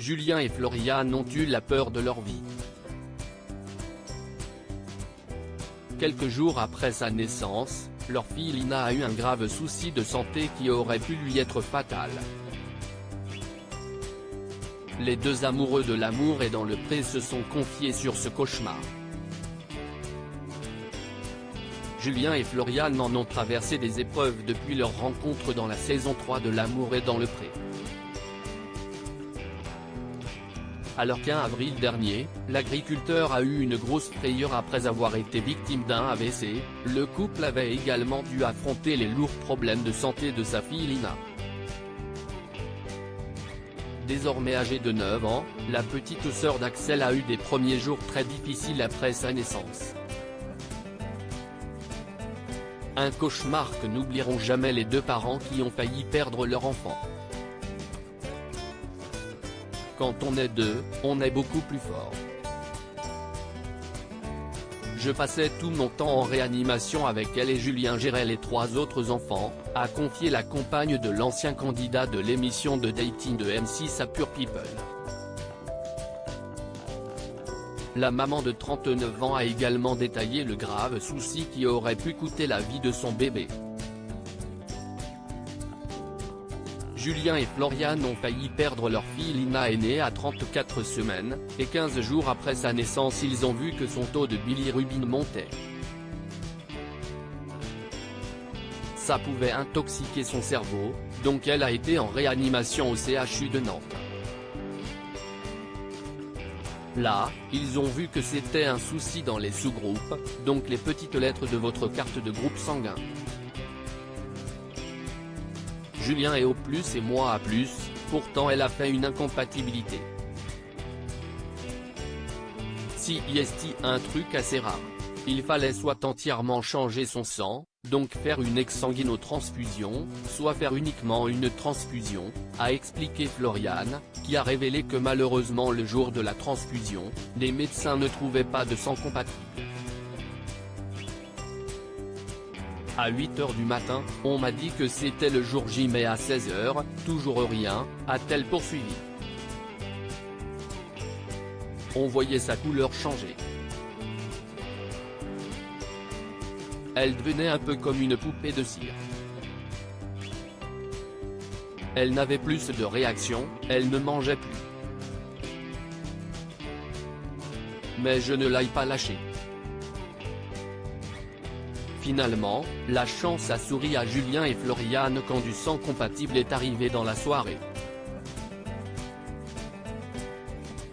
Julien et Floriane ont eu la peur de leur vie. Quelques jours après sa naissance, leur fille Lina a eu un grave souci de santé qui aurait pu lui être fatal. Les deux amoureux de l'amour et dans le pré se sont confiés sur ce cauchemar. Julien et Floriane en ont traversé des épreuves depuis leur rencontre dans la saison 3 de L'amour est dans le pré. Alors qu'un avril dernier, l'agriculteur a eu une grosse frayeur après avoir été victime d'un AVC, le couple avait également dû affronter les lourds problèmes de santé de sa fille Lina. Désormais âgée de 9 ans, la petite sœur d'Axel a eu des premiers jours très difficiles après sa naissance. Un cauchemar que n'oublieront jamais les deux parents qui ont failli perdre leur enfant. Quand on est deux, on est beaucoup plus fort. Je passais tout mon temps en réanimation avec elle et Julien gérait les 3 autres enfants, a confié la compagne de l'ancien candidat de l'émission de dating de M6 à Pure People. La maman de 39 ans a également détaillé le grave souci qui aurait pu coûter la vie de son bébé. Julien et Floriane ont failli perdre leur fille Lina aînée à 34 semaines, et 15 jours après sa naissance ils ont vu que son taux de bilirubine montait. Ça pouvait intoxiquer son cerveau, donc elle a été en réanimation au CHU de Nantes. Là, ils ont vu que c'était un souci dans les sous-groupes, donc les petites lettres de votre carte de groupe sanguin. Julien est O+, et moi A+, pourtant elle a fait une incompatibilité. Si est un truc assez rare. Il fallait soit entièrement changer son sang, donc faire une exsanguinotransfusion, soit faire uniquement une transfusion, a expliqué Floriane, qui a révélé que malheureusement le jour de la transfusion, les médecins ne trouvaient pas de sang compatible. À 8h du matin, on m'a dit que c'était le jour J mais à 16h, toujours rien, a-t-elle poursuivi. On voyait sa couleur changer. Elle devenait un peu comme une poupée de cire. Elle n'avait plus de réaction, elle ne mangeait plus. Mais je ne l'ai pas lâchée. Finalement, la chance a souri à Julien et Floriane quand du sang compatible est arrivé dans la soirée.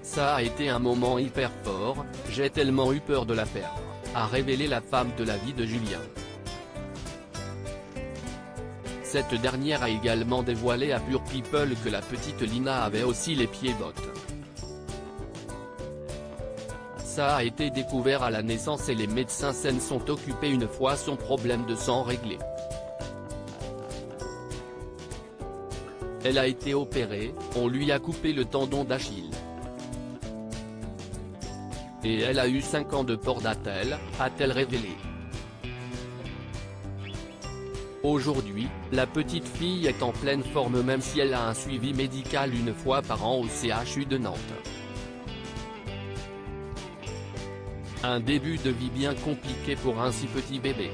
Ça a été un moment hyper fort, j'ai tellement eu peur de la perdre, a révélé la femme de la vie de Julien. Cette dernière a également dévoilé à Pure People que la petite Lina avait aussi les pieds bottes. Ça a été découvert à la naissance et les médecins s'en sont occupés une fois son problème de sang réglé. Elle a été opérée, on lui a coupé le tendon d'Achille. Et elle a eu 5 ans de port d'attelle, a-t-elle révélé. Aujourd'hui, la petite fille est en pleine forme même si elle a un suivi médical une fois par an au CHU de Nantes. Un début de vie bien compliqué pour un si petit bébé.